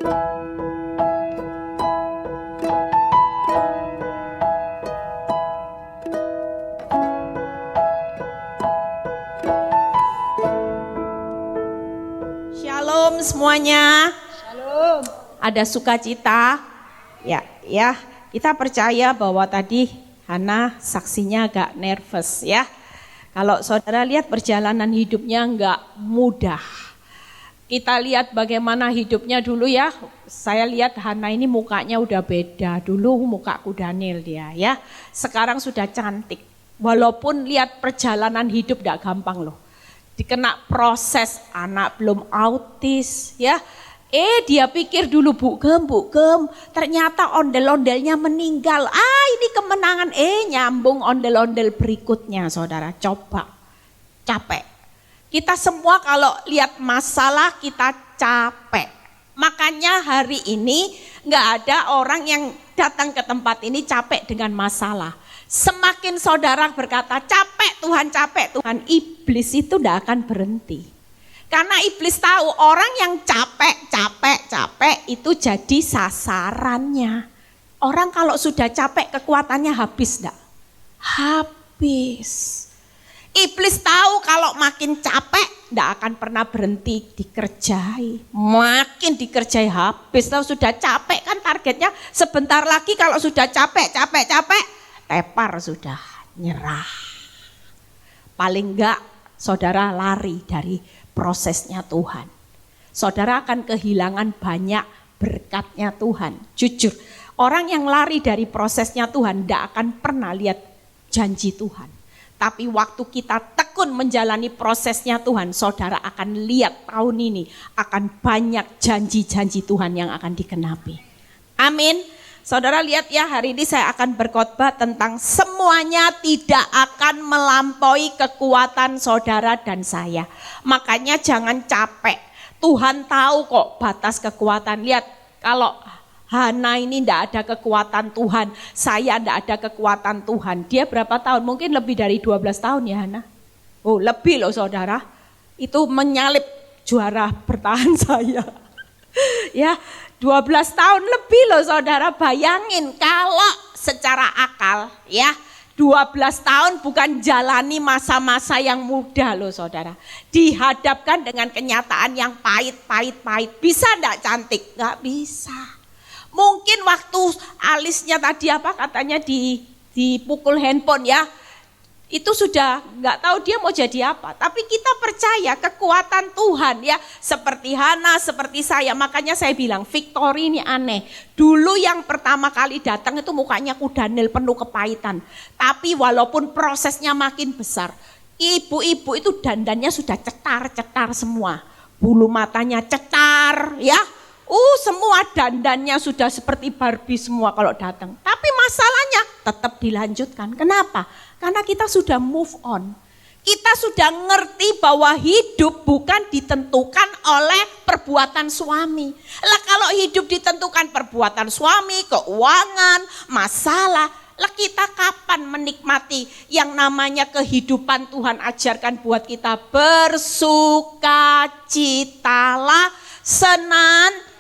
Shalom semuanya. Shalom. Ada sukacita. Ya, kita percaya bahwa tadi Hana saksinya agak nervous ya. Kalau saudara lihat perjalanan hidupnya enggak mudah. Kita lihat bagaimana hidupnya dulu ya. Saya lihat Hana ini mukanya udah beda. Dulu mukaku Daniel dia ya. Sekarang sudah cantik. Walaupun lihat perjalanan hidup enggak gampang loh. Dikena proses anak belum autis ya. Dia pikir dulu bugem, ternyata ondel-ondelnya meninggal. Ini kemenangan. Nyambung ondel-ondel berikutnya saudara. Coba, capek. Kita semua kalau lihat masalah kita capek. Makanya hari ini gak ada orang yang datang ke tempat ini capek dengan masalah. Semakin saudara berkata capek Tuhan, iblis itu gak akan berhenti. Karena iblis tahu orang yang capek itu jadi sasarannya. Orang kalau sudah capek kekuatannya habis enggak? Habis. Iblis tahu kalau makin capek enggak akan pernah berhenti dikerjai. Makin dikerjai habis. Tahu sudah capek kan targetnya sebentar lagi kalau sudah capek, tepar sudah nyerah. Paling enggak saudara lari dari prosesnya Tuhan. Saudara akan kehilangan banyak berkatnya Tuhan. Jujur, orang yang lari dari prosesnya Tuhan tidak akan pernah lihat janji Tuhan. Tapi waktu kita tekun menjalani prosesnya Tuhan, saudara akan lihat tahun ini akan banyak janji-janji Tuhan yang akan dikenapi. Amin. Saudara lihat ya, hari ini saya akan berkhotbah tentang semuanya tidak akan melampaui kekuatan saudara dan saya. Makanya jangan capek. Tuhan tahu kok batas kekuatan. Lihat kalau Hana ini tidak ada kekuatan Tuhan, saya tidak ada kekuatan Tuhan. Dia berapa tahun? Mungkin lebih dari 12 tahun ya Hana. Oh lebih loh saudara. Itu menyalip juara bertahan saya. Ya 12 tahun lebih loh saudara, bayangin kalau secara akal ya 12 tahun bukan jalani masa-masa yang mudah loh saudara. Dihadapkan dengan kenyataan yang pahit. Bisa enggak cantik? Enggak bisa. Mungkin waktu alisnya tadi katanya dipukul handphone ya. Itu sudah nggak tahu dia mau jadi apa. Tapi kita percaya kekuatan Tuhan ya. Seperti Hana, seperti saya. Makanya saya bilang Victory ini aneh. Dulu yang pertama kali datang itu mukanya Daniel penuh kepahitan. Tapi walaupun prosesnya makin besar. Ibu-ibu itu dandannya sudah cetar semua. Bulu matanya cetar ya. Semua dandannya sudah seperti Barbie semua kalau datang. Tapi masalahnya tetap dilanjutkan. Kenapa? Karena kita sudah move on. Kita sudah ngerti bahwa hidup bukan ditentukan oleh perbuatan suami. Lah kalau hidup ditentukan perbuatan suami, keuangan, masalah, lah kita kapan menikmati yang namanya kehidupan Tuhan ajarkan buat kita bersukacitalah senantiasa.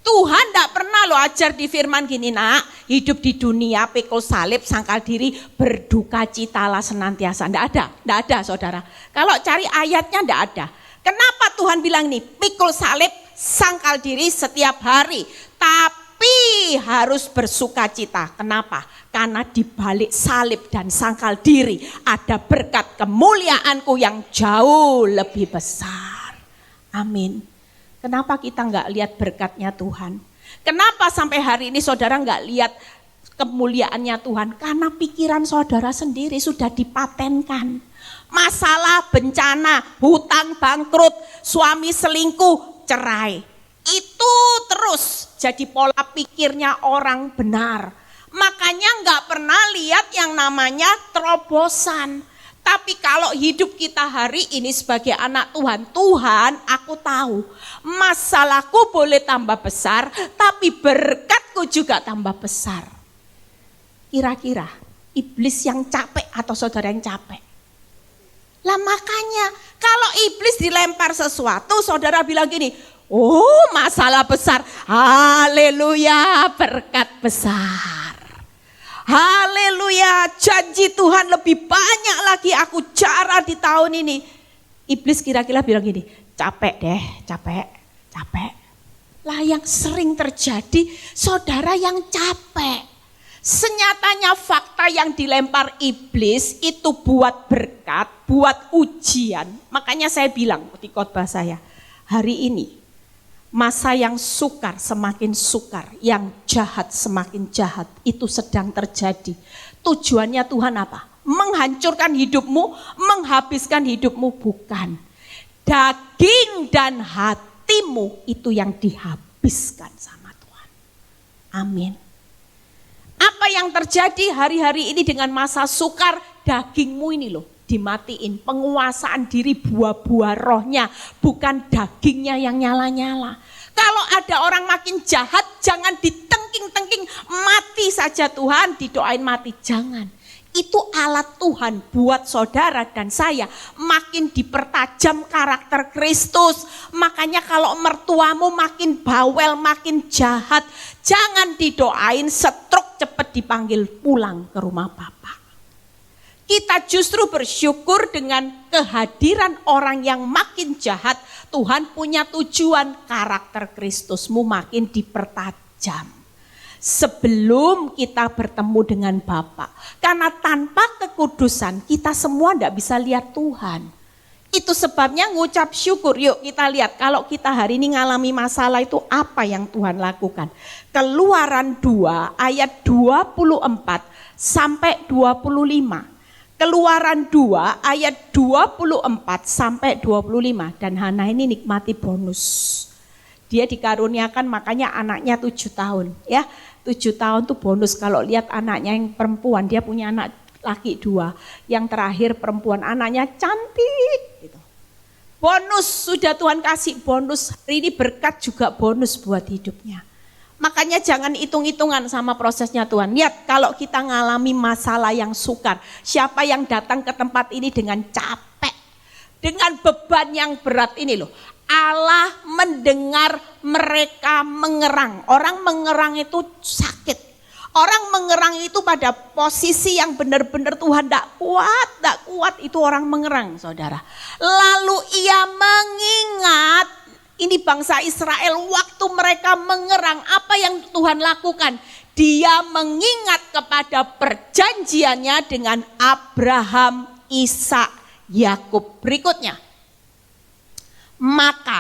Tuhan tidak pernah lo ajar di firman gini nak, hidup di dunia pikul salib sangkal diri berduka citalah senantiasa. Tidak ada saudara. Kalau cari ayatnya tidak ada. Kenapa Tuhan bilang ini pikul salib sangkal diri setiap hari. Tapi harus bersukacita. Kenapa? Karena di balik salib dan sangkal diri ada berkat kemuliaanku yang jauh lebih besar. Amin. Kenapa kita enggak lihat berkatnya Tuhan? Kenapa sampai hari ini saudara enggak lihat kemuliaannya Tuhan? Karena pikiran saudara sendiri sudah dipatenkan. Masalah, bencana, hutang, bangkrut, suami selingkuh, cerai. Itu terus jadi pola pikirnya orang benar. Makanya enggak pernah lihat yang namanya terobosan. Tapi kalau hidup kita hari ini sebagai anak Tuhan, Tuhan aku tahu masalahku boleh tambah besar, tapi berkatku juga tambah besar. Kira-kira iblis yang capek atau saudara yang capek? Lah makanya kalau iblis dilempar sesuatu, saudara bilang gini, Oh, masalah besar. Haleluya, berkat besar. Haleluya, janji Tuhan lebih banyak lagi aku cara di tahun ini. Iblis kira-kira bilang gini, capek deh, capek. Lah yang sering terjadi, saudara yang capek. Senyatanya fakta yang dilempar iblis itu buat berkat, buat ujian. Makanya saya bilang di khotbah saya, hari ini masa yang sukar semakin sukar, yang jahat semakin jahat, itu sedang terjadi. Tujuannya Tuhan apa? Menghancurkan hidupmu, menghabiskan hidupmu, bukan. Daging dan hatimu itu yang dihabiskan sama Tuhan. Amin. Apa yang terjadi hari-hari ini dengan masa sukar, dagingmu ini loh dimatiin. Penguasaan diri, buah-buah rohnya, bukan dagingnya yang nyala-nyala. Kalau ada orang makin jahat, jangan ditengking-tengking, mati saja Tuhan, didoain mati, jangan. Itu alat Tuhan buat saudara dan saya makin dipertajam karakter Kristus. Makanya kalau mertuamu makin bawel, makin jahat, jangan didoain stroke cepat dipanggil pulang ke rumah Bapak. Kita justru bersyukur dengan kehadiran orang yang makin jahat. Tuhan punya tujuan, karakter Kristusmu makin dipertajam. Sebelum kita bertemu dengan Bapa. Karena tanpa kekudusan kita semua tidak bisa lihat Tuhan. Itu sebabnya ngucap syukur. Yuk kita lihat kalau kita hari ini ngalami masalah itu apa yang Tuhan lakukan. Keluaran 2 ayat 24 sampai 25. Keluaran 2 ayat 24 sampai 25. Dan Hana ini nikmati bonus. Dia dikaruniakan makanya anaknya 7 tahun. Ya, 7 tahun tuh bonus kalau lihat anaknya yang perempuan. Dia punya anak laki 2. Yang terakhir perempuan, anaknya cantik. Gitu. Bonus, sudah Tuhan kasih bonus. Hari ini berkat juga bonus buat hidupnya. Makanya jangan hitung-hitungan sama prosesnya Tuhan. Lihat kalau kita ngalami masalah yang sukar. Siapa yang datang ke tempat ini dengan capek. Dengan beban yang berat ini loh. Allah mendengar mereka mengerang. Orang mengerang itu sakit. Orang mengerang itu pada posisi yang benar-benar Tuhan tidak kuat itu orang mengerang saudara. Lalu ia mengingat, ini bangsa Israel waktu mereka mengerang, apa yang Tuhan lakukan? Dia mengingat kepada perjanjiannya dengan Abraham, Ishak, Yakub. Berikutnya. Maka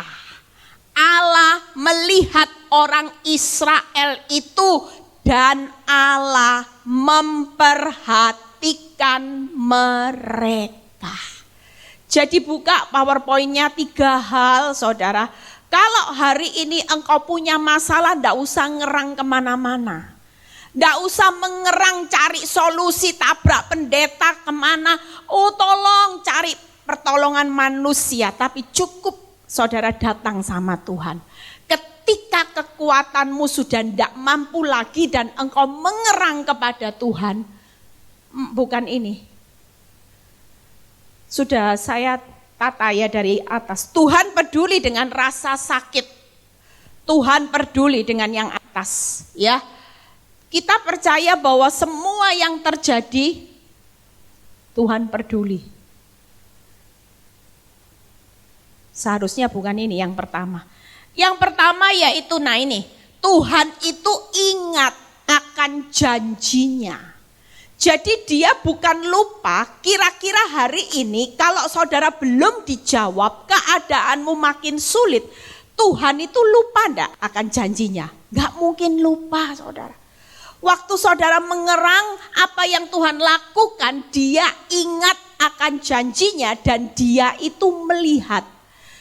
Allah melihat orang Israel itu dan Allah memperhatikan mereka. Jadi buka PowerPoint-nya 3 hal saudara. Kalau hari ini engkau punya masalah tidak usah ngerang kemana-mana. Tidak usah mengerang cari solusi tabrak pendeta kemana. Oh tolong cari pertolongan manusia. Tapi cukup saudara datang sama Tuhan. Ketika kekuatanmu sudah tidak mampu lagi dan engkau mengerang kepada Tuhan. Bukan ini. Sudah saya tata ya dari atas. Tuhan peduli dengan rasa sakit. Tuhan peduli dengan yang atas. Ya, kita percaya bahwa semua yang terjadi Tuhan peduli. Seharusnya bukan ini yang pertama. Yang pertama yaitu Tuhan itu ingat akan janjinya. Jadi dia bukan lupa, kira-kira hari ini kalau saudara belum dijawab, keadaanmu makin sulit. Tuhan itu lupa enggak akan janjinya? Enggak mungkin lupa saudara. Waktu saudara mengerang apa yang Tuhan lakukan, dia ingat akan janjinya dan dia itu melihat.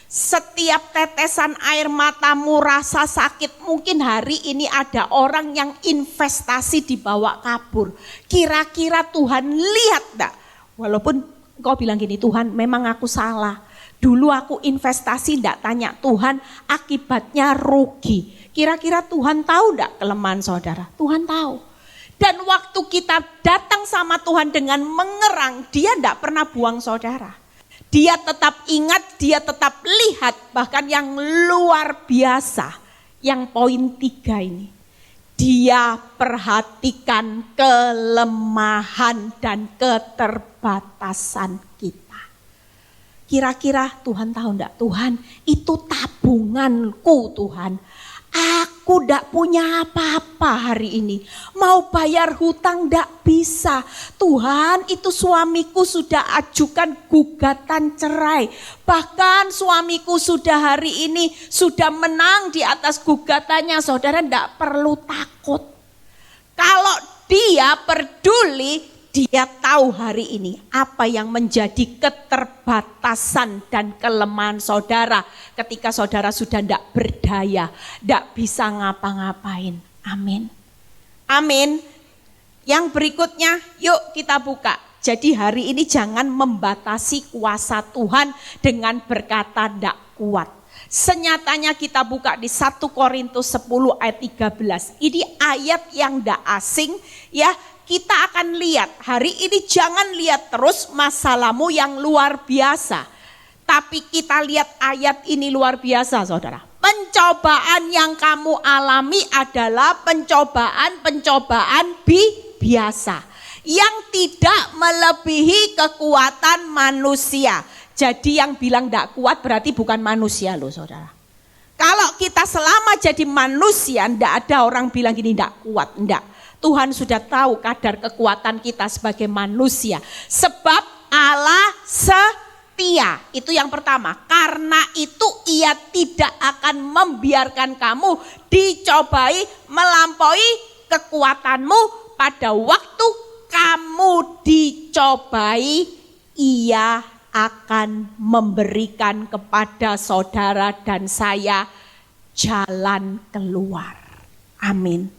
Setiap tetesan air matamu rasa sakit, mungkin hari ini ada orang yang investasi dibawa kabur. Kira-kira Tuhan lihat enggak? Walaupun kau bilang gini, Tuhan memang aku salah. Dulu aku investasi enggak tanya Tuhan, akibatnya rugi. Kira-kira Tuhan tahu enggak kelemahan saudara? Tuhan tahu. Dan waktu kita datang sama Tuhan dengan mengerang, dia enggak pernah buang saudara. dia tetap ingat, dia tetap lihat, bahkan yang luar biasa, yang poin 3 ini. Dia perhatikan kelemahan dan keterbatasan kita. Kira-kira Tuhan tahu enggak? Tuhan, itu tabunganku Tuhan. Aku enggak punya apa-apa hari ini. Mau bayar hutang enggak bisa. Tuhan, itu suamiku sudah ajukan gugatan cerai. Bahkan suamiku sudah hari ini sudah menang di atas gugatannya. Saudara enggak perlu takut. Kalau dia peduli, dia tahu hari ini apa yang menjadi keterbatasan dan kelemahan saudara ketika saudara sudah tidak berdaya, tidak bisa ngapa-ngapain. Amin. Amin. Yang berikutnya, yuk kita buka. Jadi hari ini jangan membatasi kuasa Tuhan dengan berkata tidak kuat. Senyatanya kita buka di 1 Korintus 10 ayat 13. Ini ayat yang tidak asing ya. Kita akan lihat, hari ini jangan lihat terus masalahmu yang luar biasa. Tapi kita lihat ayat ini luar biasa saudara. Pencobaan yang kamu alami adalah pencobaan biasa. Yang tidak melebihi kekuatan manusia. Jadi yang bilang tidak kuat berarti bukan manusia loh saudara. Kalau kita selama jadi manusia, tidak ada orang bilang gini tidak kuat, tidak. Tuhan sudah tahu kadar kekuatan kita sebagai manusia. Sebab Allah setia. Itu yang pertama. Karena itu ia tidak akan membiarkan kamu dicobai melampaui kekuatanmu. Pada waktu kamu dicobai, ia akan memberikan kepada saudara dan saya jalan keluar. Amin.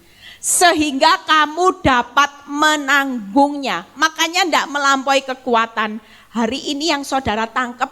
Sehingga kamu dapat menanggungnya. Makanya tidak melampaui kekuatan. Hari ini yang saudara tangkap,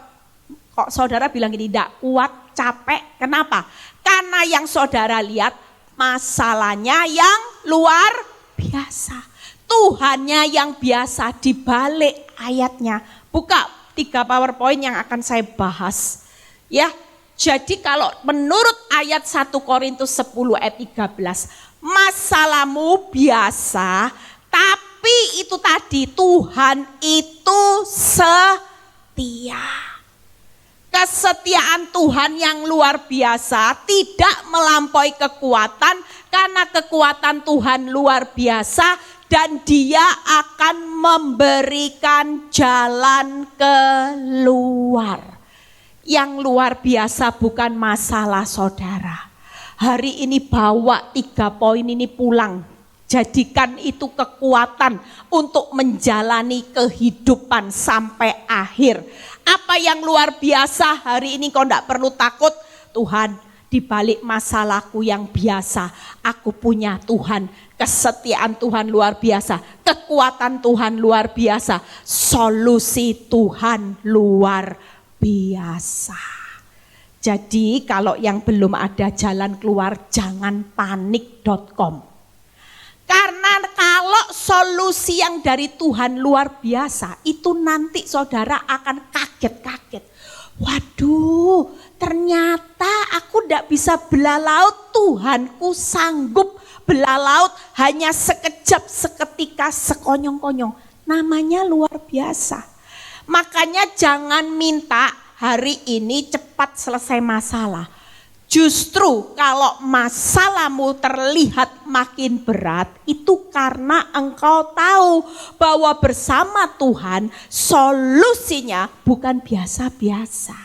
kok saudara bilang gini, tidak kuat, capek. Kenapa? Karena yang saudara lihat masalahnya yang luar biasa. Tuhannya yang biasa di balik ayatnya. Buka 3 PowerPoint yang akan saya bahas. Ya, jadi kalau menurut ayat 1 Korintus 10 ayat 13. Masalahmu biasa, tapi itu tadi Tuhan itu setia. Kesetiaan Tuhan yang luar biasa tidak melampaui kekuatan karena kekuatan Tuhan luar biasa dan dia akan memberikan jalan keluar. Yang luar biasa bukan masalah saudara. Hari ini bawa 3 poin ini pulang. Jadikan itu kekuatan untuk menjalani kehidupan sampai akhir. Apa yang luar biasa hari ini kau tidak perlu takut. Tuhan, di balik masalahku yang biasa, aku punya Tuhan. Kesetiaan Tuhan luar biasa. Kekuatan Tuhan luar biasa. Solusi Tuhan luar biasa. Jadi kalau yang belum ada jalan keluar jangan panik.com. Karena kalau solusi yang dari Tuhan luar biasa itu nanti saudara akan kaget-kaget. Waduh, ternyata aku tidak bisa belah laut, Tuhanku sanggup belah laut hanya sekejap, seketika, sekonyong-konyong. Namanya luar biasa. Makanya jangan minta hari ini cepat selesai masalah. Justru kalau masalahmu terlihat makin berat, itu karena engkau tahu bahwa bersama Tuhan solusinya bukan biasa-biasa.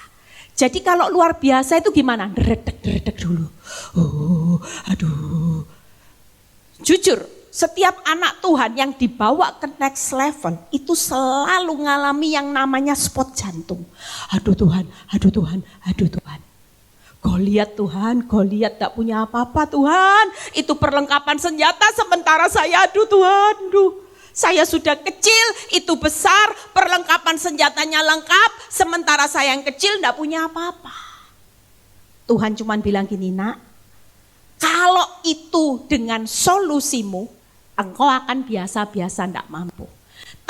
Jadi kalau luar biasa itu gimana? Deredek dulu. Aduh. Jujur, setiap anak Tuhan yang dibawa ke next level itu selalu ngalami yang namanya spot jantung. Aduh Tuhan, aduh Tuhan, aduh Tuhan. Goliat Tuhan, Goliat gak punya apa-apa Tuhan. Itu perlengkapan senjata sementara saya aduh Tuhan, aduh. Saya sudah kecil, itu besar, perlengkapan senjatanya lengkap. Sementara saya yang kecil gak punya apa-apa. Tuhan cuma bilang gini, nak. Kalau itu dengan solusimu, engkau akan biasa-biasa tidak mampu.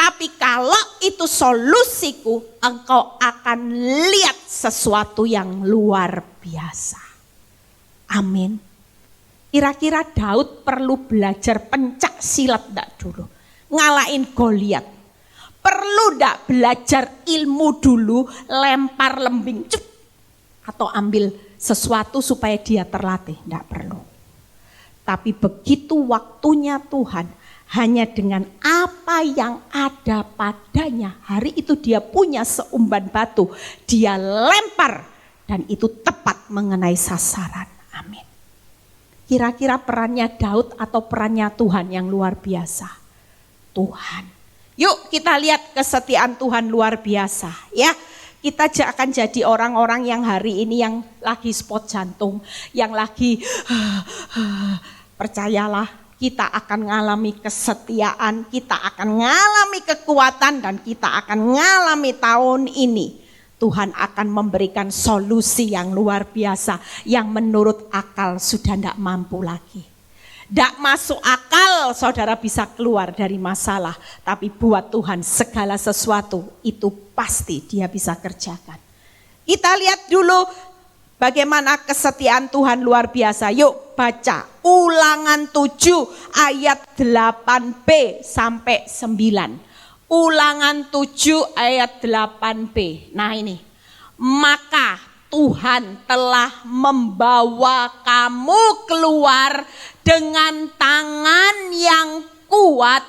Tapi kalau itu solusiku, engkau akan lihat sesuatu yang luar biasa. Amin. Kira-kira Daud perlu belajar pencak silat enggak dulu? Ngalahin Goliat. Perlu enggak belajar ilmu dulu, lempar lembing, cep, atau ambil sesuatu supaya dia terlatih? Enggak perlu. Tapi begitu waktunya Tuhan, hanya dengan apa yang ada padanya, hari itu dia punya seumban batu, dia lempar dan itu tepat mengenai sasaran. Amin. Kira-kira perannya Daud atau perannya Tuhan yang luar biasa? Tuhan. Yuk kita lihat kesetiaan Tuhan luar biasa ya. Kita akan jadi orang-orang yang hari ini yang lagi spot jantung, yang lagi percayalah, kita akan mengalami kesetiaan, kita akan mengalami kekuatan, dan kita akan mengalami tahun ini. Tuhan akan memberikan solusi yang luar biasa, yang menurut akal sudah tidak mampu lagi. Tidak masuk akal saudara bisa keluar dari masalah, tapi buat Tuhan segala sesuatu itu pasti dia bisa kerjakan. Kita lihat dulu bagaimana kesetiaan Tuhan luar biasa. Yuk baca Ulangan 7 ayat 8b sampai 9. Ulangan 7 ayat 8b. Nah ini. Maka Tuhan telah membawa kamu keluar dengan tangan yang kuat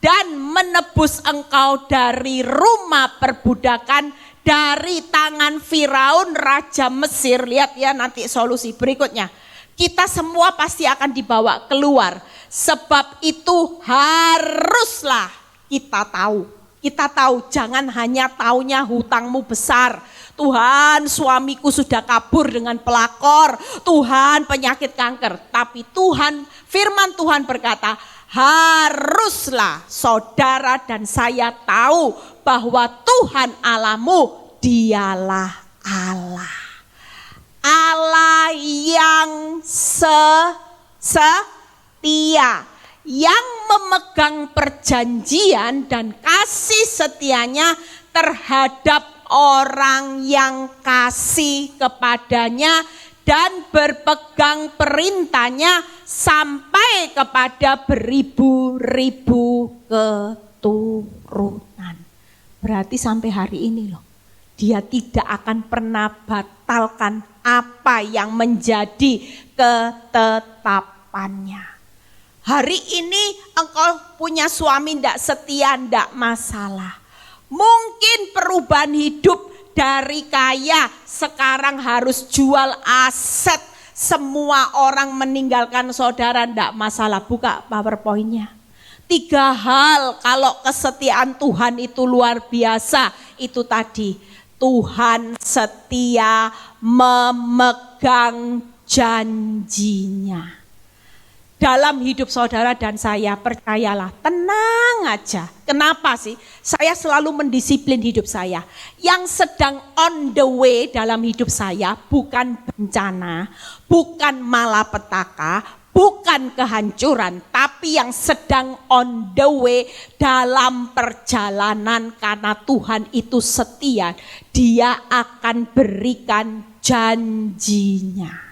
dan menebus engkau dari rumah perbudakan, dari tangan Firaun Raja Mesir. Lihat ya nanti solusi berikutnya. Kita semua pasti akan dibawa keluar. Sebab itu haruslah kita tahu. Kita tahu, jangan hanya taunya hutangmu besar. Tuhan, suamiku sudah kabur dengan pelakor. Tuhan, penyakit kanker. Tapi Tuhan, firman Tuhan berkata, haruslah saudara dan saya tahu bahwa Tuhan Allahmu dialah Allah. Allah yang setia, yang memegang perjanjian dan kasih setianya terhadap orang yang kasih kepadanya dan berpegang perintahnya sampai kepada beribu-ribu keturunan. Berarti sampai hari ini loh, dia tidak akan pernah batalkan apa yang menjadi ketetapannya. Hari ini engkau punya suami tidak setia, tidak masalah. Mungkin perubahan hidup dari kaya sekarang harus jual aset. Semua orang meninggalkan saudara, tidak masalah. Buka PowerPoint-nya. 3 hal kalau kesetiaan Tuhan itu luar biasa. Itu tadi. Tuhan setia memegang janjinya. Dalam hidup saudara dan saya, percayalah, tenang aja. Kenapa sih? Saya selalu mendisiplin hidup saya. Yang sedang on the way dalam hidup saya bukan bencana, bukan malapetaka, bukan kehancuran, tapi yang sedang on the way dalam perjalanan karena Tuhan itu setia. Dia akan berikan janjinya.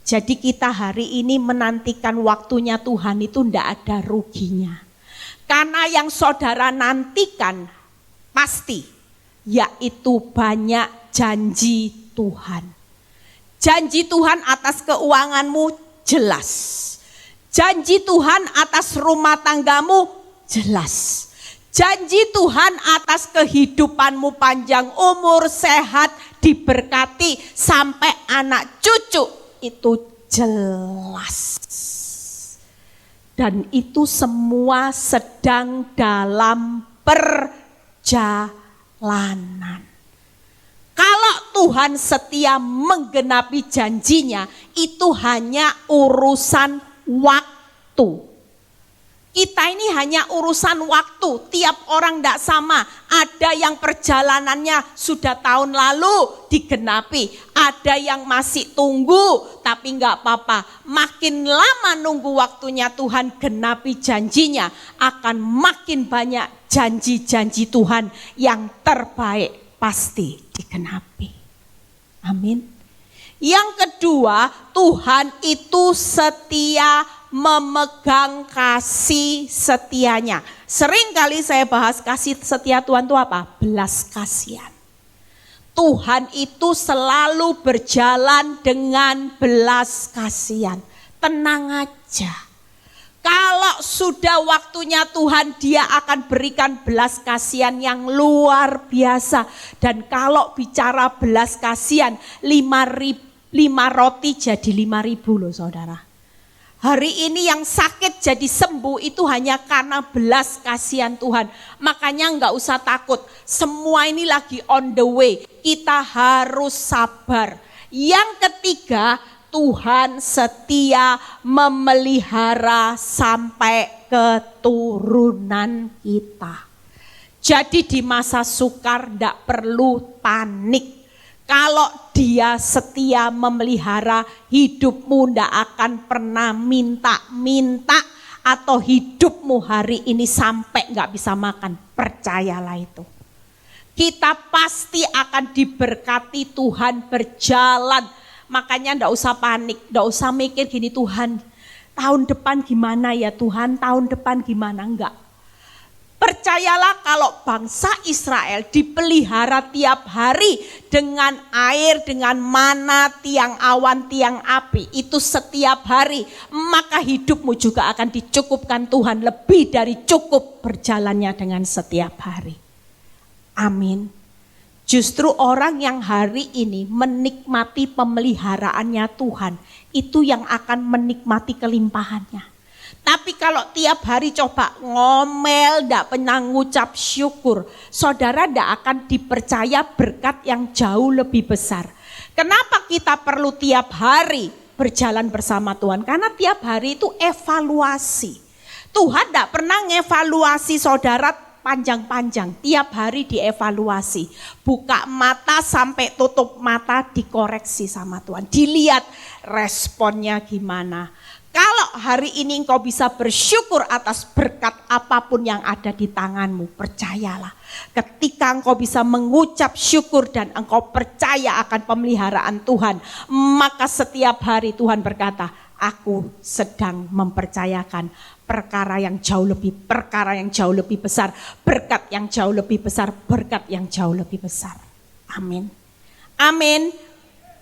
Jadi kita hari ini menantikan waktunya Tuhan itu tidak ada ruginya. Karena yang saudara nantikan pasti, yaitu banyak janji Tuhan. Janji Tuhan atas keuanganmu jelas. Janji Tuhan atas rumah tanggamu jelas. Janji Tuhan atas kehidupanmu panjang umur, sehat, diberkati sampai anak cucu itu jelas. Dan itu semua sedang dalam perjalanan. Kalau Tuhan setia menggenapi janjinya, itu hanya urusan waktu. Kita ini hanya urusan waktu, tiap orang tidak sama. Ada yang perjalanannya sudah tahun lalu digenapi, ada yang masih tunggu, tapi enggak apa-apa. Makin lama nunggu waktunya Tuhan genapi janjinya, akan makin banyak janji-janji Tuhan yang terbaik pasti digenapi. Amin. Yang kedua, Tuhan itu setia memegang kasih setianya. Sering kali saya bahas kasih setia Tuhan itu apa? Belas kasihan. Tuhan itu selalu berjalan dengan belas kasihan. Tenang aja. Kalau sudah waktunya Tuhan, Dia akan berikan belas kasihan yang luar biasa. Dan kalau bicara belas kasihan, 5 roti jadi 5.000 loh saudara. Hari ini yang sakit jadi sembuh itu hanya karena belas kasihan Tuhan. Makanya enggak usah takut. Semua ini lagi on the way. Kita harus sabar. Yang ketiga, Tuhan setia memelihara sampai keturunan kita. Jadi di masa sukar enggak perlu panik. Kalau Dia setia memelihara, hidupmu ndak akan pernah minta-minta atau hidupmu hari ini sampai nggak bisa makan. Percayalah itu. Kita pasti akan diberkati Tuhan berjalan. Makanya ndak usah panik, ndak usah mikir gini, Tuhan tahun depan gimana ya Tuhan, tahun depan gimana, enggak. Percayalah kalau bangsa Israel dipelihara tiap hari dengan air, dengan mana, tiang awan, tiang api. Itu setiap hari. Maka hidupmu juga akan dicukupkan Tuhan lebih dari cukup berjalannya dengan setiap hari. Amin. Justru orang yang hari ini menikmati pemeliharaannya Tuhan, itu yang akan menikmati kelimpahannya. Tapi kalau tiap hari coba ngomel, tidak pernah ngucap syukur, saudara tidak akan dipercaya berkat yang jauh lebih besar. Kenapa kita perlu tiap hari berjalan bersama Tuhan? Karena tiap hari itu evaluasi. Tuhan tidak pernah ngevaluasi saudara panjang-panjang, tiap hari dievaluasi. Buka mata sampai tutup mata dikoreksi sama Tuhan. Dilihat responnya gimana. Kalau hari ini engkau bisa bersyukur atas berkat apapun yang ada di tanganmu, percayalah. Ketika engkau bisa mengucap syukur dan engkau percaya akan pemeliharaan Tuhan, maka setiap hari Tuhan berkata, aku sedang mempercayakan perkara yang jauh lebih besar, berkat yang jauh lebih besar, berkat yang jauh lebih besar. Amin. Amin.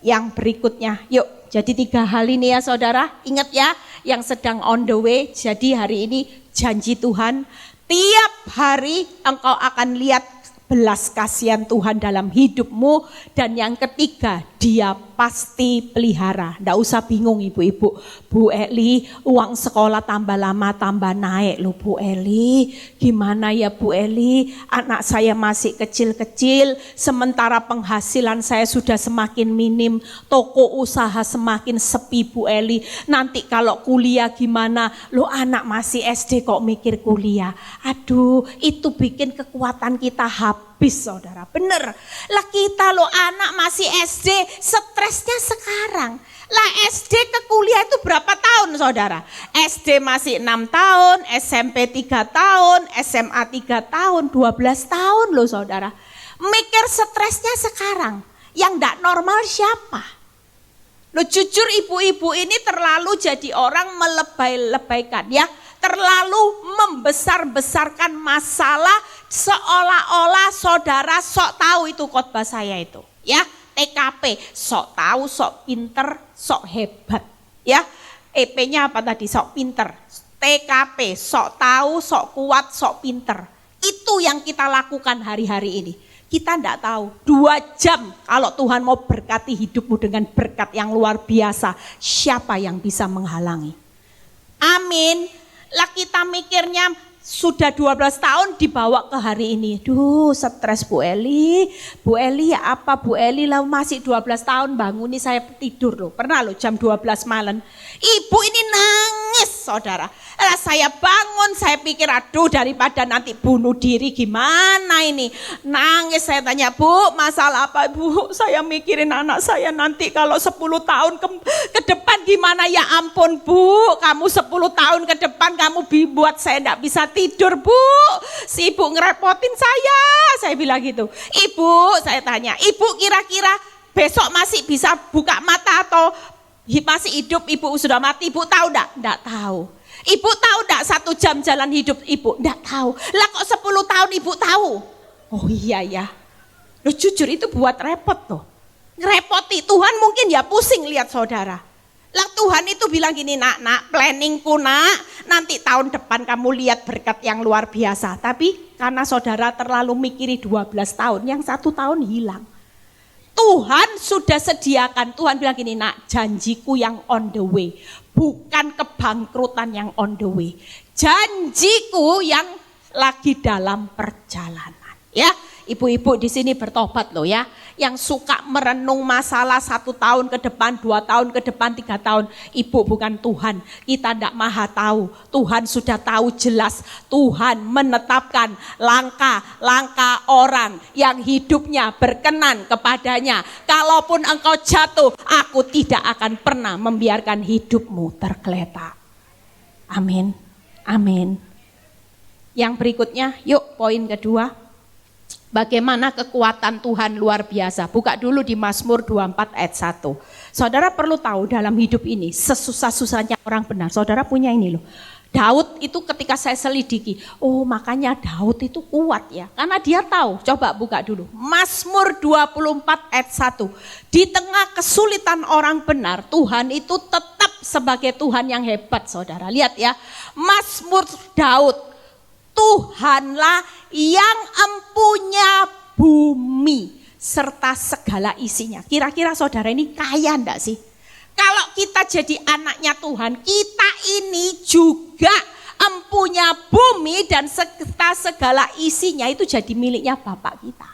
Yang berikutnya, yuk. Jadi 3 hal ini ya saudara, ingat ya yang sedang on the way. Jadi hari ini janji Tuhan, tiap hari engkau akan lihat belas kasihan Tuhan dalam hidupmu. Dan yang ketiga, Dia pasti pelihara. Nggak usah bingung ibu-ibu. Bu Eli, uang sekolah tambah lama tambah naik loh Bu Eli. Gimana ya Bu Eli, anak saya masih kecil-kecil, sementara penghasilan saya sudah semakin minim, toko usaha semakin sepi Bu Eli. Nanti kalau kuliah gimana? Loh anak masih SD kok mikir kuliah. Aduh, itu bikin kekuatan kita habis saudara. Bener. Lah kita loh anak masih SD, stresnya sekarang. Lah SD ke kuliah itu berapa tahun saudara? SD masih 6 tahun, SMP 3 tahun, SMA 3 tahun, 12 tahun loh saudara. Mikir stresnya sekarang. Yang enggak normal siapa? Loh jujur ibu-ibu ini terlalu jadi orang melebay-lebaykan ya. Terlalu membesar-besarkan masalah seolah-olah saudara sok tahu itu khotbah saya itu. Ya, TKP, sok tahu, sok pinter, sok hebat. Ya, EP-nya apa tadi? Sok pinter. TKP, sok tahu, sok kuat, sok pinter. Itu yang kita lakukan hari-hari ini. Kita enggak tahu, 2 jam kalau Tuhan mau berkati hidupmu dengan berkat yang luar biasa, siapa yang bisa menghalangi? Amin. Lah kita mikirnya sudah 12 tahun dibawa ke hari ini. Duh stres Bu Eli. Bu Eli ya apa Bu Eli lah masih 12 tahun bangun nih saya tidur loh. Pernah loh jam 12 malam. Ibu ini nangis nangis saudara. Saya bangun, saya pikir aduh daripada nanti bunuh diri gimana ini. Nangis, saya tanya, Bu masalah apa Bu? Saya mikirin anak saya nanti kalau 10 tahun ke depan gimana. Ya ampun Bu, kamu 10 tahun ke depan kamu buat saya enggak bisa tidur Bu. Si ibu ngerepotin saya bilang gitu. Ibu, saya tanya, ibu kira-kira besok masih bisa buka mata atau masih hidup? Ibu sudah mati, ibu tahu enggak? Enggak tahu. Ibu tahu enggak 1 jam jalan hidup ibu? Enggak tahu. Lah kok 10 tahun ibu tahu? Oh iya ya. Loh jujur itu buat repot tuh. Ngerepoti Tuhan mungkin ya pusing lihat saudara. Lah Tuhan itu bilang gini, nak planningku nak, nanti tahun depan kamu lihat berkat yang luar biasa. Tapi karena saudara terlalu mikiri 12 tahun, yang 1 tahun hilang. Tuhan sudah sediakan, Tuhan bilang gini, nak janjiku yang on the way. Bukan kebangkrutan yang on the way. Janjiku yang lagi dalam perjalanan. Ya, ibu-ibu di sini bertobat loh ya. Yang suka merenung masalah 1 tahun ke depan, 2 tahun ke depan, 3 tahun. Ibu bukan Tuhan, kita tidak maha tahu. Tuhan sudah tahu jelas. Tuhan menetapkan langkah-langkah orang yang hidupnya berkenan kepadanya. Kalaupun engkau jatuh, aku tidak akan pernah membiarkan hidupmu tergeletak. Amin, amin. Yang berikutnya, yuk poin kedua. Bagaimana kekuatan Tuhan luar biasa. Buka dulu di Mazmur 24 ayat 1. Saudara perlu tahu dalam hidup ini, sesusah-susahnya orang benar. Saudara punya ini loh. Daud itu ketika saya selidiki, oh makanya Daud itu kuat ya. Karena dia tahu, coba buka dulu. Mazmur 24 ayat 1. Di tengah kesulitan orang benar, Tuhan itu tetap sebagai Tuhan yang hebat saudara. Lihat ya, Mazmur Daud. Tuhanlah yang empunya bumi serta segala isinya. Kira-kira saudara ini kaya enggak sih? Kalau kita jadi anaknya Tuhan, kita ini juga empunya bumi dan serta segala isinya itu jadi miliknya Bapak kita.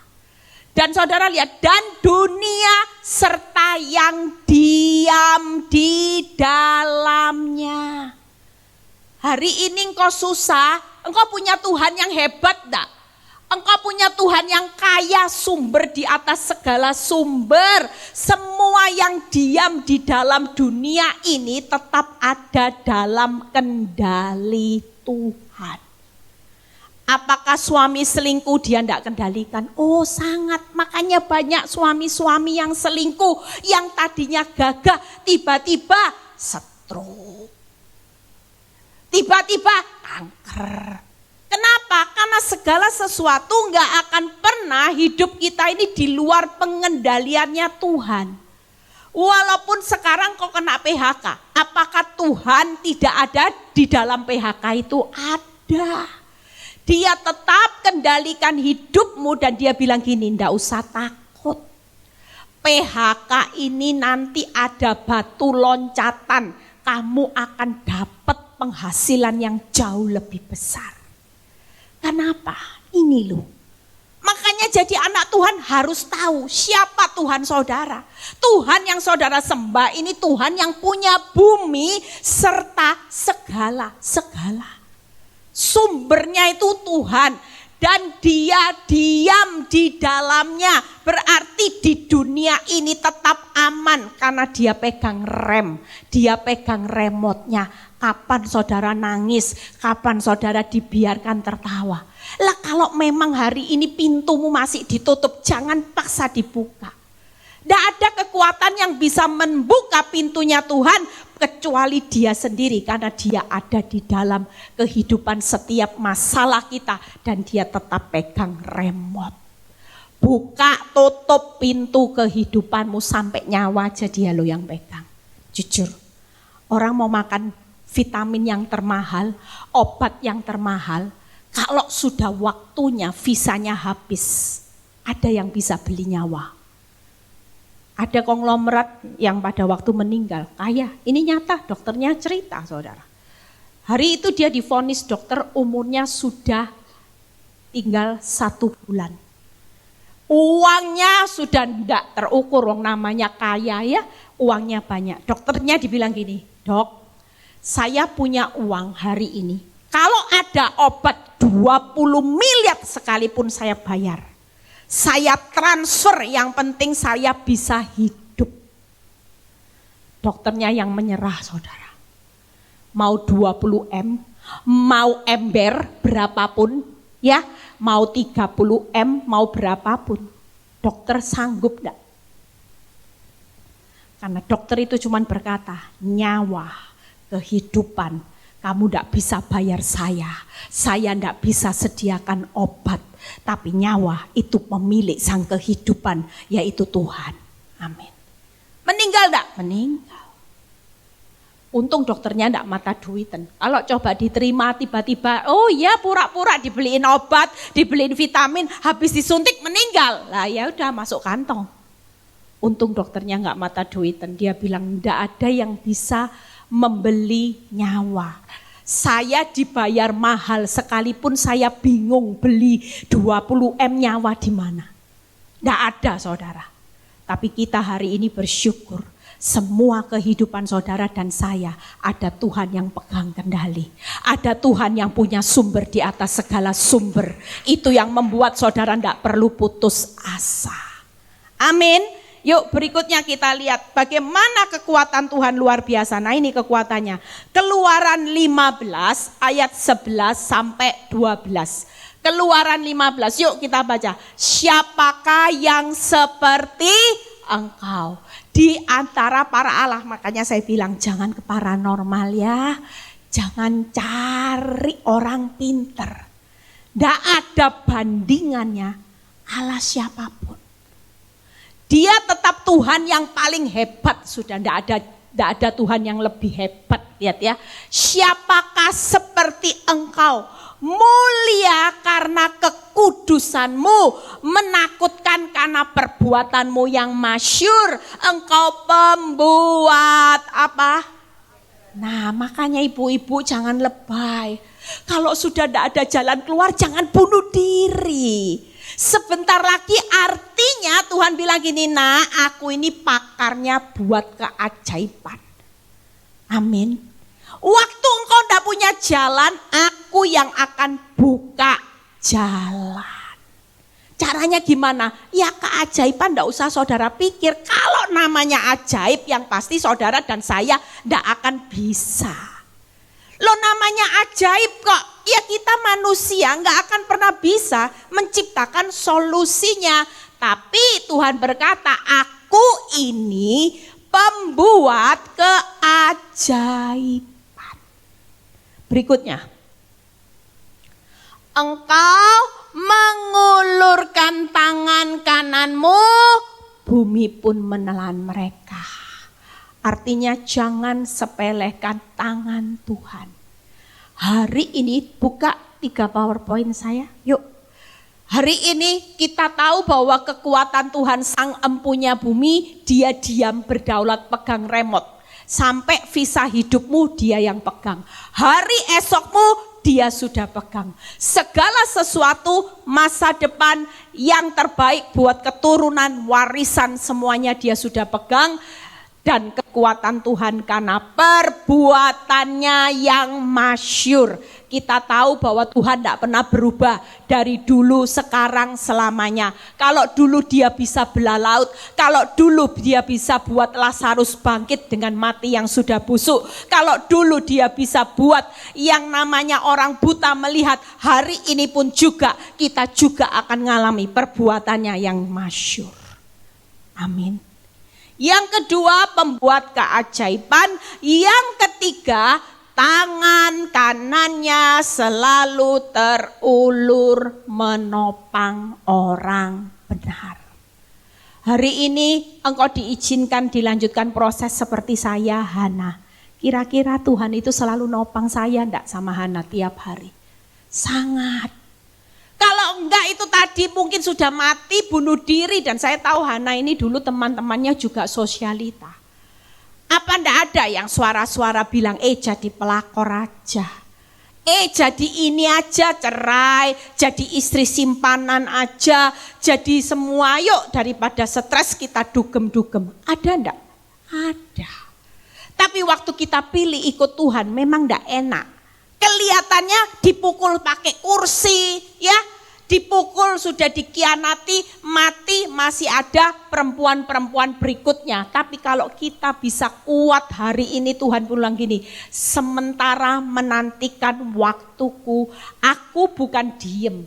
Dan saudara lihat, dan dunia serta yang diam di dalamnya. Hari ini engkau susah, engkau punya Tuhan yang hebat enggak? Engkau punya Tuhan yang kaya sumber di atas segala sumber. Semua yang diam di dalam dunia ini tetap ada dalam kendali Tuhan. Apakah suami selingkuh dia enggak kendalikan? Oh sangat, makanya banyak suami-suami yang selingkuh. Yang tadinya gagah tiba-tiba stroke. Tiba-tiba kanker. Kenapa? Karena segala sesuatu nggak akan pernah hidup kita ini di luar pengendaliannya Tuhan. Walaupun sekarang kau kena PHK, apakah Tuhan tidak ada di dalam PHK itu? Ada. Dia tetap kendalikan hidupmu dan dia bilang gini, nggak usah takut. PHK ini nanti ada batu loncatan, kamu akan dapat penghasilan yang jauh lebih besar. Kenapa? Ini loh. Makanya jadi anak Tuhan harus tahu siapa Tuhan saudara. Tuhan yang saudara sembah ini Tuhan yang punya bumi serta segala. Sumbernya itu Tuhan. Dan dia diam di dalamnya. Berarti di dunia ini tetap aman. Karena dia pegang rem. Dia pegang remote-nya. Kapan saudara nangis, kapan saudara dibiarkan tertawa. Lah kalau memang hari ini pintumu masih ditutup, jangan paksa dibuka. Tidak ada kekuatan yang bisa membuka pintunya Tuhan kecuali dia sendiri. Karena dia ada di dalam kehidupan setiap masalah kita dan dia tetap pegang remote. Buka tutup pintu kehidupanmu sampai nyawa aja dia lo yang pegang. Jujur, orang mau makan vitamin yang termahal, obat yang termahal, kalau sudah waktunya visanya habis, ada yang bisa beli nyawa. Ada konglomerat yang pada waktu meninggal, kaya, ini nyata dokternya cerita saudara. Hari itu dia divonis dokter umurnya sudah tinggal 1 bulan. Uangnya sudah tidak terukur, namanya kaya ya, uangnya banyak. Dokternya dibilang gini, dok, saya punya uang hari ini. Kalau ada obat 20 miliar sekalipun saya bayar. Saya transfer, yang penting saya bisa hidup. Dokternya yang menyerah, saudara. Mau 20 M, mau ember berapapun, ya, mau 30 M, mau berapapun. Dokter sanggup enggak? Karena dokter itu cuma berkata, nyawa, kehidupan, kamu enggak bisa bayar saya enggak bisa sediakan obat, tapi nyawa itu pemilik sang kehidupan, yaitu Tuhan. Amin. Meninggal enggak? Meninggal. Untung dokternya enggak mata duitan. Kalau coba diterima tiba-tiba, oh ya pura-pura dibeliin obat, dibeliin vitamin, habis disuntik meninggal. Lah ya udah masuk kantong. Untung dokternya enggak mata duitan. Dia bilang enggak ada yang bisa membeli nyawa. Saya dibayar mahal sekalipun saya bingung beli 20 M nyawa di mana. Enggak ada, saudara. Tapi kita hari ini bersyukur. Semua kehidupan saudara dan saya ada Tuhan yang pegang kendali. Ada Tuhan yang punya sumber di atas segala sumber. Itu yang membuat saudara tidak perlu putus asa. Amin. Yuk berikutnya kita lihat bagaimana kekuatan Tuhan luar biasa. Nah ini kekuatannya. Keluaran 15 ayat 11 sampai 12. Keluaran 15, yuk kita baca. Siapakah yang seperti engkau di antara para Allah? Makanya saya bilang jangan ke paranormal ya. Jangan cari orang pinter. Tidak ada bandingannya Allah siapapun. Dia tetap Tuhan yang paling hebat. Sudah tidak ada Tuhan yang lebih hebat. Lihat ya. Siapakah seperti engkau? Mulia karena kekudusanmu, menakutkan karena perbuatanmu yang masyhur. Engkau pembuat apa? Nah makanya ibu-ibu jangan lebay. Kalau sudah tidak ada jalan keluar jangan bunuh diri. Sebentar lagi artinya Tuhan bilang gini, nah aku ini pakarnya buat keajaiban. Amin. Waktu engkau tidak punya jalan, aku yang akan buka jalan. Caranya gimana? Ya keajaiban tidak usah saudara pikir. Kalau namanya ajaib yang pasti saudara dan saya tidak akan bisa. Lo namanya ajaib kok, ya kita manusia nggak akan pernah bisa menciptakan solusinya. Tapi Tuhan berkata, aku ini pembuat keajaiban. Berikutnya, engkau mengulurkan tangan kananmu, bumi pun menelan mereka. Artinya jangan sepelekan tangan Tuhan. Hari ini buka 3 PowerPoint saya. Yuk. Hari ini kita tahu bahwa kekuatan Tuhan sang empunya bumi, dia diam berdaulat pegang remote. Sampai visa hidupmu dia yang pegang. Hari esokmu dia sudah pegang. Segala sesuatu masa depan yang terbaik buat keturunan warisan semuanya dia sudah pegang. Dan kekuatan Tuhan karena perbuatannya yang masyhur. Kita tahu bahwa Tuhan tidak pernah berubah dari dulu, sekarang, selamanya. Kalau dulu dia bisa belah laut, kalau dulu dia bisa buat Lazarus bangkit dengan mati yang sudah busuk. Kalau dulu dia bisa buat yang namanya orang buta melihat, hari ini pun juga kita juga akan mengalami perbuatannya yang masyhur. Amin. Yang kedua pembuat keajaiban. Yang ketiga tangan kanannya selalu terulur menopang orang benar. Hari ini engkau diizinkan dilanjutkan proses seperti saya, Hana. Kira-kira Tuhan itu selalu nopang saya enggak sama Hana tiap hari? Sangat. Kalau enggak itu tadi mungkin sudah mati, bunuh diri. Dan saya tahu Hana ini dulu teman-temannya juga sosialita. Apa enggak ada yang suara-suara bilang, jadi pelakor aja. Jadi ini aja, cerai, jadi istri simpanan aja, jadi semua, yuk daripada stres kita dugem-dugem. Ada enggak? Ada. Tapi waktu kita pilih ikut Tuhan memang tidak enak. Kelihatannya dipukul pakai kursi, ya, dipukul sudah dikhianati, mati, masih ada perempuan-perempuan berikutnya. Tapi kalau kita bisa kuat hari ini, Tuhan bilang gini, sementara menantikan waktuku, aku bukan diem.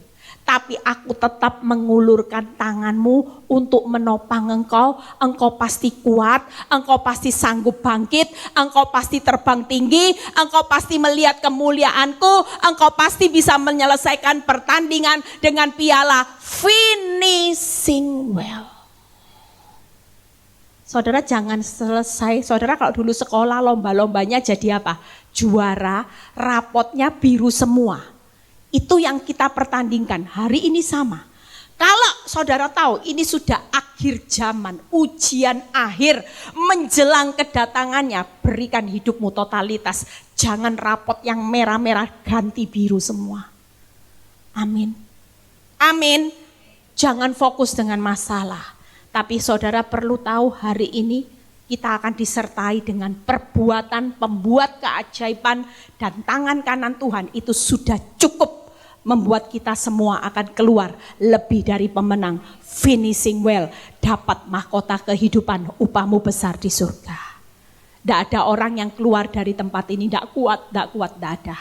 Tapi aku tetap mengulurkan tanganmu untuk menopang engkau. Engkau pasti kuat, engkau pasti sanggup bangkit, engkau pasti terbang tinggi, engkau pasti melihat kemuliaanku, engkau pasti bisa menyelesaikan pertandingan dengan piala finishing well. Saudara jangan selesai, saudara kalau dulu sekolah lomba-lombanya jadi apa? Juara, rapotnya biru semua. Itu yang kita pertandingkan, hari ini sama. Kalau saudara tahu ini sudah akhir zaman, ujian akhir, menjelang kedatangannya, berikan hidupmu totalitas. Jangan rapot yang merah-merah ganti biru semua. Amin. Amin. Jangan fokus dengan masalah. Tapi saudara perlu tahu hari ini kita akan disertai dengan perbuatan pembuat keajaiban dan tangan kanan Tuhan itu sudah cukup membuat kita semua akan keluar lebih dari pemenang, finishing well, dapat mahkota kehidupan, upahmu besar di surga. Tidak ada orang yang keluar dari tempat ini tidak kuat, tidak ada.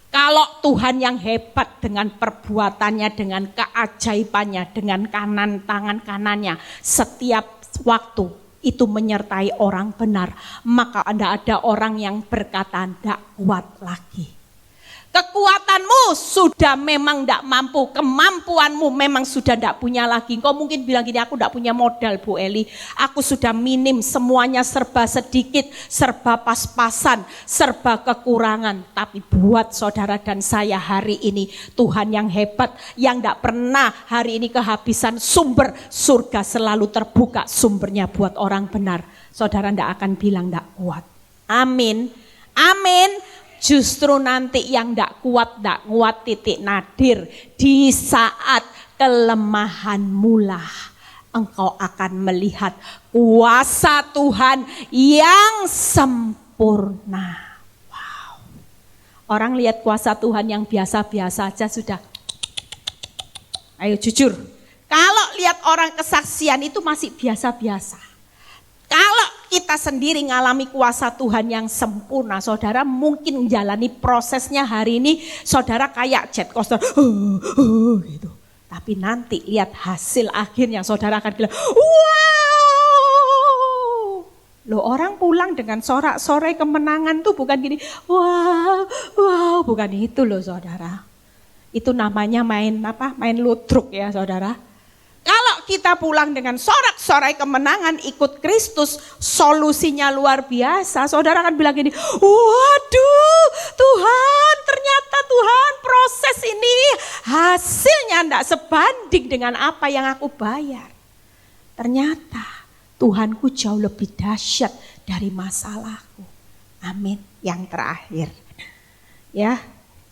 Kalau Tuhan yang hebat dengan perbuatannya, dengan keajaibannya, dengan kanan tangan kanannya, setiap waktu itu menyertai orang benar, maka tidak ada orang yang berkata tidak kuat lagi. Kekuatanmu sudah memang tidak mampu, kemampuanmu memang sudah tidak punya lagi. Kau mungkin bilang gini, aku tidak punya modal Bu Eli, aku sudah minim, semuanya serba sedikit, serba pas-pasan, serba kekurangan. Tapi buat saudara dan saya hari ini, Tuhan yang hebat, yang tidak pernah hari ini kehabisan sumber, surga selalu terbuka sumbernya buat orang benar. Saudara tidak akan bilang tidak kuat. Amin, amin. Justru nanti yang tidak kuat titik nadir. Di saat kelemahanmu lah engkau akan melihat kuasa Tuhan yang sempurna. Wow. Orang lihat kuasa Tuhan yang biasa-biasa aja sudah. Ayo jujur. Kalau lihat orang kesaksian itu masih biasa-biasa. Kalau kita sendiri ngalami kuasa Tuhan yang sempurna, saudara mungkin menjalani prosesnya hari ini, saudara kayak jet coaster, gitu. Tapi nanti lihat hasil akhirnya, saudara akan bilang, wow. Loh, orang pulang dengan sorak-sorai kemenangan tuh bukan gini, wow, bukan itu loh saudara. Itu namanya main ludruk ya saudara. Kalau kita pulang dengan sorak-sorai kemenangan ikut Kristus, solusinya luar biasa. Saudara akan bilang gini, waduh Tuhan, ternyata Tuhan proses ini hasilnya tidak sebanding dengan apa yang aku bayar. Ternyata Tuhanku jauh lebih dahsyat dari masalahku. Amin. Yang terakhir. Ya.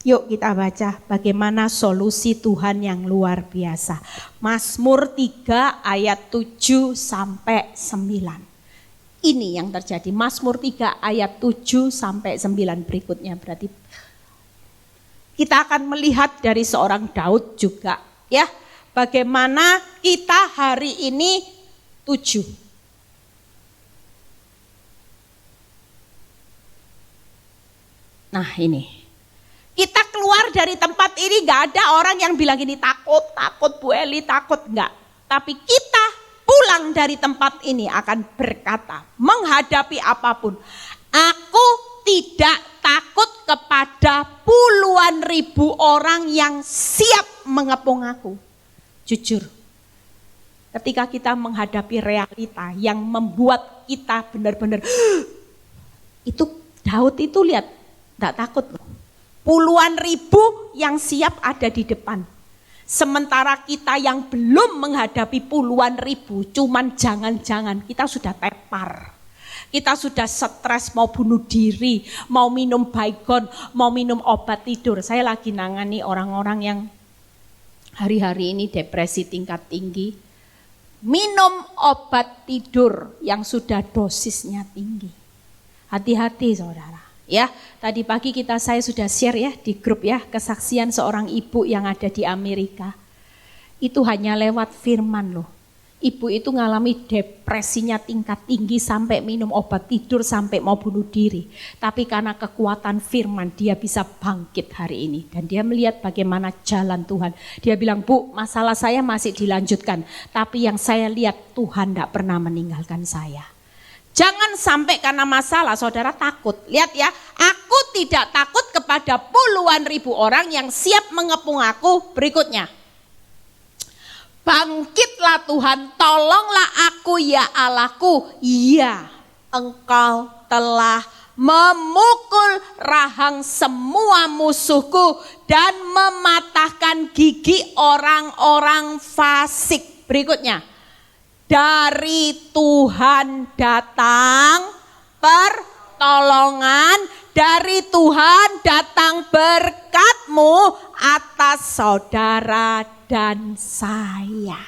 Yuk kita baca bagaimana solusi Tuhan yang luar biasa. Mazmur 3 ayat 7 sampai 9. Ini yang terjadi. Mazmur 3 ayat 7 sampai 9 berikutnya berarti. Kita akan melihat dari seorang Daud juga ya. Bagaimana kita hari ini 7. Nah ini. Kita keluar dari tempat ini gak ada orang yang bilang gini takut Bu Eli takut, enggak. Tapi kita pulang dari tempat ini akan berkata menghadapi apapun. Aku tidak takut kepada puluhan ribu orang yang siap mengepung aku. Jujur, ketika kita menghadapi realita yang membuat kita benar-benar itu Daud itu lihat gak takut loh. Puluhan ribu yang siap ada di depan. Sementara kita yang belum menghadapi puluhan ribu, cuman jangan-jangan kita sudah tepar. Kita sudah stres mau bunuh diri, mau minum Baygon, mau minum obat tidur. Saya lagi nangani orang-orang yang hari-hari ini depresi tingkat tinggi. Minum obat tidur yang sudah dosisnya tinggi. Hati-hati saudara. Ya, tadi pagi saya sudah share ya di grup ya, kesaksian seorang ibu yang ada di Amerika. Itu hanya lewat firman loh. Ibu itu ngalami depresinya tingkat tinggi sampai minum obat tidur sampai mau bunuh diri. Tapi karena kekuatan firman dia bisa bangkit hari ini. Dan dia melihat bagaimana jalan Tuhan. Dia bilang, Bu, masalah saya masih dilanjutkan. Tapi yang saya lihat Tuhan tidak pernah meninggalkan saya. Jangan sampai karena masalah saudara takut. Lihat ya, aku tidak takut kepada puluhan ribu orang yang siap mengepung aku. Berikutnya. Bangkitlah Tuhan, tolonglah aku ya Allahku. Ya, Engkau telah memukul rahang semua musuhku dan mematahkan gigi orang-orang fasik. Berikutnya, dari Tuhan datang pertolongan, dari Tuhan datang berkat-Mu atas saudara dan saya.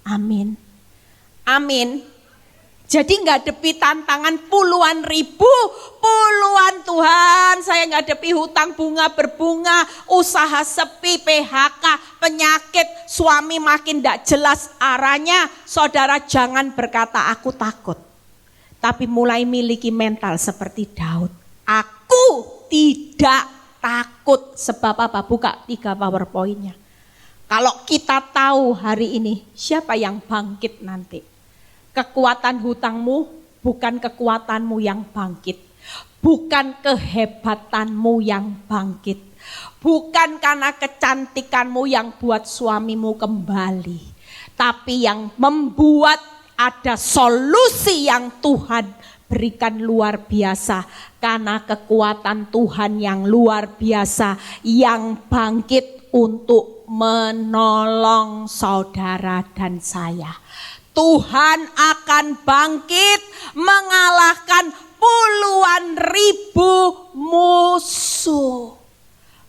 Amin. Amin. Jadi ngadepi tantangan puluhan ribu, puluhan Tuhan, saya ngadepi hutang bunga berbunga, usaha sepi, PHK, penyakit, suami makin tidak jelas arahnya. Saudara jangan berkata aku takut. Tapi mulai miliki mental seperti Daud. Aku tidak takut. Sebab apa? Buka 3 PowerPoint-nya. Kalau kita tahu hari ini siapa yang bangkit nanti. Kekuatan hutangmu bukan kekuatanmu yang bangkit. Bukan kehebatanmu yang bangkit. Bukan karena kecantikanmu yang buat suamimu kembali. Tapi yang membuat ada solusi yang Tuhan berikan luar biasa. Karena kekuatan Tuhan yang luar biasa yang bangkit untuk menolong saudara dan saya. Tuhan akan bangkit mengalahkan puluhan ribu musuh.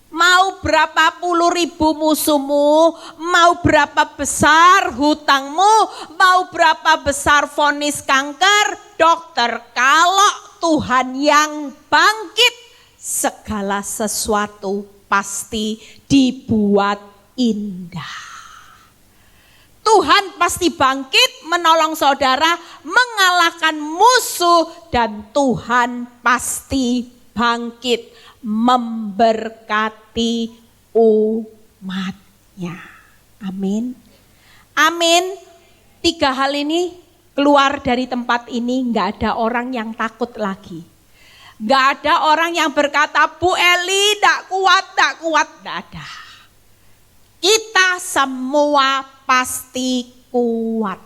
Mau berapa puluh ribu musuhmu, mau berapa besar hutangmu, mau berapa besar vonis kanker, dokter, kalau Tuhan yang bangkit, segala sesuatu pasti dibuat indah. Tuhan pasti bangkit menolong saudara, mengalahkan musuh, dan Tuhan pasti bangkit memberkati umatnya. Amin. Amin. 3 hal ini keluar dari tempat ini, gak ada orang yang takut lagi. Gak ada orang yang berkata, Bu Eli tak kuat, gak ada. Kita semua pasti kuat.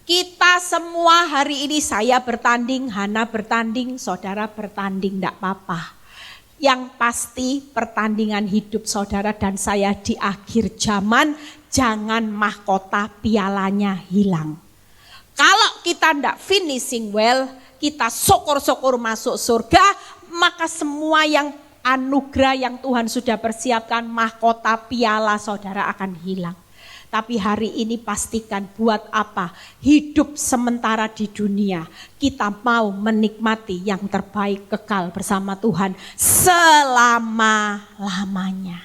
Kita semua hari ini, saya bertanding, Hana bertanding, saudara bertanding, tidak apa-apa. Yang pasti pertandingan hidup saudara dan saya di akhir zaman, jangan mahkota pialanya hilang. Kalau kita tidak finishing well, kita syukur-syukur masuk surga, maka semua yang anugerah yang Tuhan sudah persiapkan, mahkota piala saudara akan hilang. Tapi hari ini pastikan buat apa? Hidup sementara di dunia. Kita mau menikmati yang terbaik kekal bersama Tuhan selama-lamanya.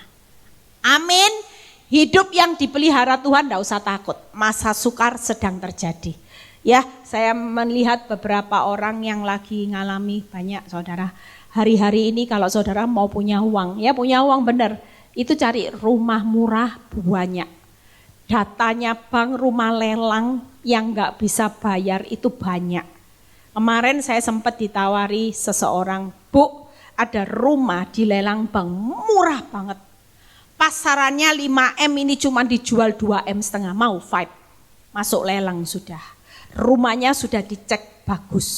Amin. Hidup yang dipelihara Tuhan tidak usah takut. Masa sukar sedang terjadi. Ya, saya melihat beberapa orang yang lagi ngalami banyak saudara. Hari-hari ini kalau saudara mau punya uang, ya punya uang benar. Itu cari rumah murah banyak. Datanya bank rumah lelang yang gak bisa bayar itu banyak. Kemarin saya sempat ditawari seseorang, Bu, ada rumah di lelang bank murah banget. Pasarannya 5M ini cuma dijual 2,5M, mau fight. Masuk lelang sudah. Rumahnya sudah dicek bagus.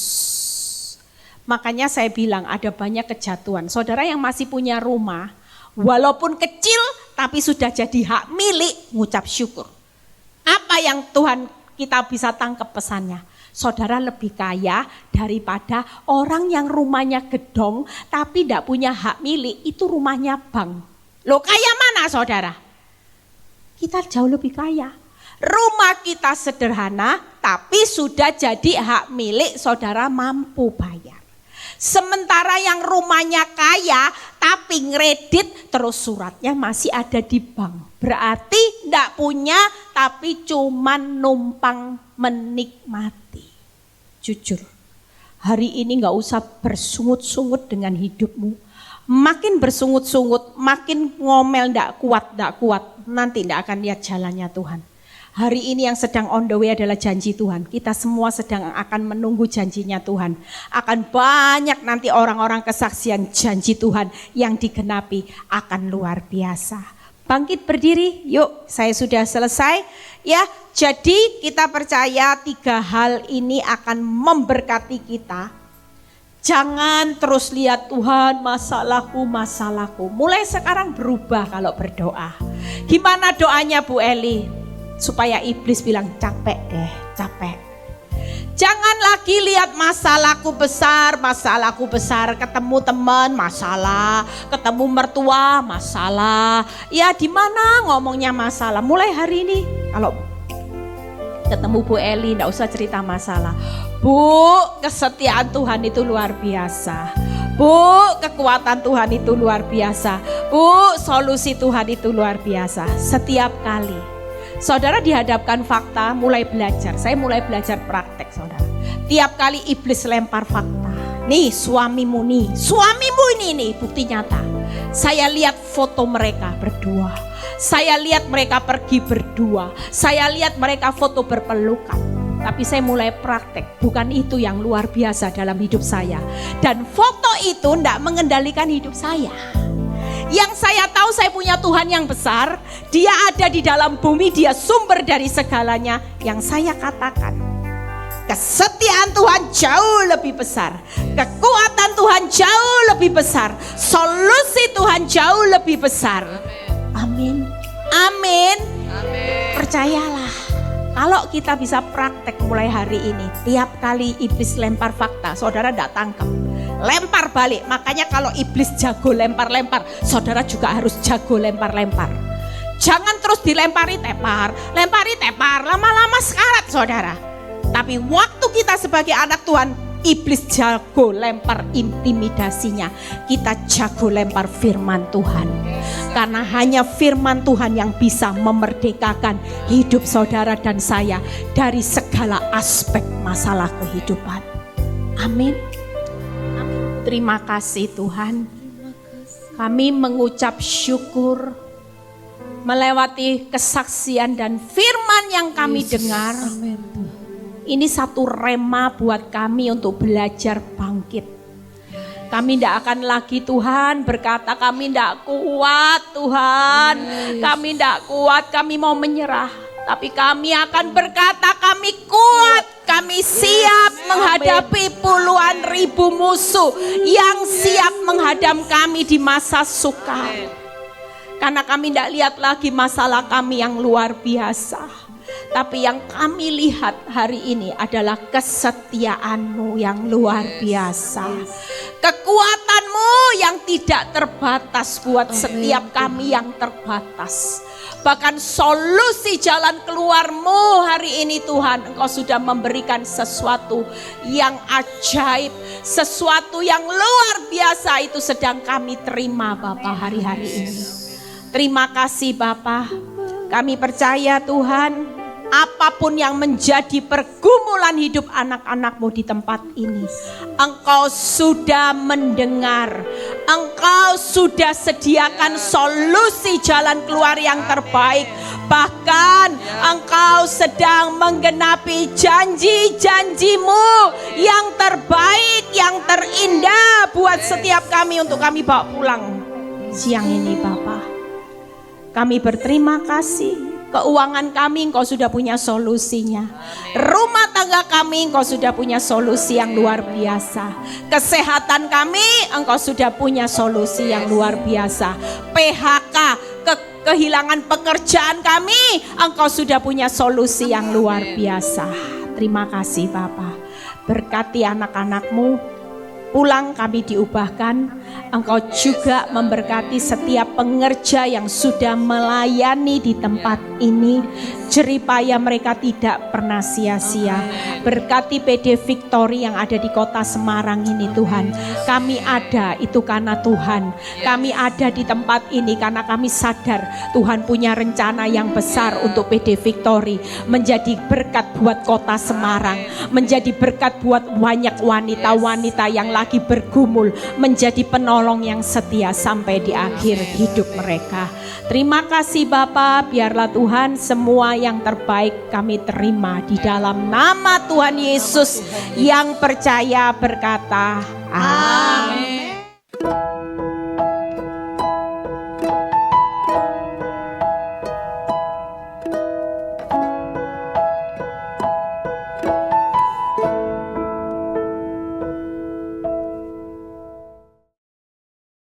Makanya saya bilang ada banyak kejatuhan. Saudara yang masih punya rumah, walaupun kecil tapi sudah jadi hak milik, ngucap syukur. Apa yang Tuhan kita bisa tangkap pesannya? Saudara lebih kaya daripada orang yang rumahnya gedong tapi tidak punya hak milik, itu rumahnya bank. Loh kaya mana saudara? Kita jauh lebih kaya. Rumah kita sederhana tapi sudah jadi hak milik, saudara mampu bayar. Sementara yang rumahnya kaya tapi ngredit terus suratnya masih ada di bank. Berarti enggak punya tapi cuman numpang menikmati. Jujur, hari ini enggak usah bersungut-sungut dengan hidupmu. Makin bersungut-sungut, makin ngomel enggak kuat, nanti enggak akan lihat jalannya Tuhan. Hari ini yang sedang on the way adalah janji Tuhan. Kita semua sedang akan menunggu janjinya Tuhan. Akan banyak nanti orang-orang kesaksian janji Tuhan yang digenapi akan luar biasa. Bangkit berdiri, yuk, saya sudah selesai. Ya, jadi kita percaya 3 hal ini akan memberkati kita. Jangan terus lihat Tuhan masalahku. Mulai sekarang berubah kalau berdoa. Gimana doanya Bu Eli? Supaya iblis bilang capek. Jangan lagi lihat masalahku besar. Ketemu teman masalah, ketemu mertua masalah. Ya di mana ngomongnya masalah. Mulai hari ini kalau ketemu Bu Eli enggak usah cerita masalah. Bu, kesetiaan Tuhan itu luar biasa. Bu, kekuatan Tuhan itu luar biasa. Bu, solusi Tuhan itu luar biasa. Setiap kali saudara dihadapkan fakta, mulai belajar. Saya mulai belajar praktek, saudara. Tiap kali iblis lempar fakta. Nih suamimu ini bukti nyata. Saya lihat foto mereka berdua. Saya lihat mereka pergi berdua. Saya lihat mereka foto berpelukan. Tapi saya mulai praktek. Bukan itu yang luar biasa dalam hidup saya. Dan foto itu tidak mengendalikan hidup saya. Yang saya tahu saya punya Tuhan yang besar. Dia ada di dalam bumi, dia sumber dari segalanya. Yang saya katakan, kesetiaan Tuhan jauh lebih besar. Kekuatan Tuhan jauh lebih besar. Solusi Tuhan jauh lebih besar. Amin. Percayalah. Kalau kita bisa praktek mulai hari ini, tiap kali iblis lempar fakta, saudara tidak tangkap. Lempar balik. Makanya kalau iblis jago lempar-lempar, saudara juga harus jago lempar-lempar. Jangan terus dilempari tepar, lama-lama sekarat saudara. Tapi waktu kita sebagai anak Tuhan, iblis jago lempar intimidasinya. Kita jago lempar firman Tuhan. Karena hanya firman Tuhan yang bisa memerdekakan hidup saudara dan saya dari segala aspek masalah kehidupan. Amin. Terima kasih Tuhan. Kami mengucap syukur melewati kesaksian dan firman yang kami dengar. Ini satu rema buat kami untuk belajar bangkit. Kami tidak akan lagi Tuhan berkata kami tidak kuat Tuhan. Kami tidak kuat, kami mau menyerah. Tapi kami akan berkata kami kuat. Kami siap menghadapi puluhan ribu musuh yang siap menghadang kami di masa sukar. Karena kami tidak lihat lagi masalah kami yang luar biasa. Tapi yang kami lihat hari ini adalah kesetiaan-Mu yang luar biasa. Kekuatan-Mu yang tidak terbatas buat setiap kami yang terbatas. Bahkan solusi jalan keluar-Mu hari ini Tuhan, Engkau sudah memberikan sesuatu yang ajaib. Sesuatu yang luar biasa itu sedang kami terima Bapa hari-hari ini. Terima kasih Bapa. Kami percaya Tuhan, apapun yang menjadi pergumulan hidup anak-anak-Mu di tempat ini, Engkau sudah mendengar. Engkau sudah sediakan solusi jalan keluar yang terbaik. Bahkan Engkau sedang menggenapi janji-janji-Mu yang terbaik, yang terindah buat setiap kami untuk kami bawa pulang siang ini Bapa. Kami berterima kasih. Keuangan kami Engkau sudah punya solusinya. Rumah tangga kami Engkau sudah punya solusi yang luar biasa. Kesehatan kami Engkau sudah punya solusi yang luar biasa. PHK, kehilangan pekerjaan kami Engkau sudah punya solusi yang luar biasa. Terima kasih Bapa. Berkati anak-anak-Mu pulang kami diubahkan. Engkau juga memberkati setiap pengerja yang sudah melayani di tempat ini. Jeripaya mereka tidak pernah sia-sia. Berkati PD Victory yang ada di kota Semarang ini Tuhan. Kami ada itu karena Tuhan. Kami ada di tempat ini karena kami sadar Tuhan punya rencana yang besar untuk PD Victory. Menjadi berkat buat kota Semarang. Menjadi berkat buat banyak wanita-wanita yang lagi bergumul. Menjadi penolong yang setia sampai di akhir hidup mereka. Terima kasih Bapa, biarlah Tuhan semua yang terbaik kami terima di dalam nama Tuhan Yesus yang percaya berkata amin.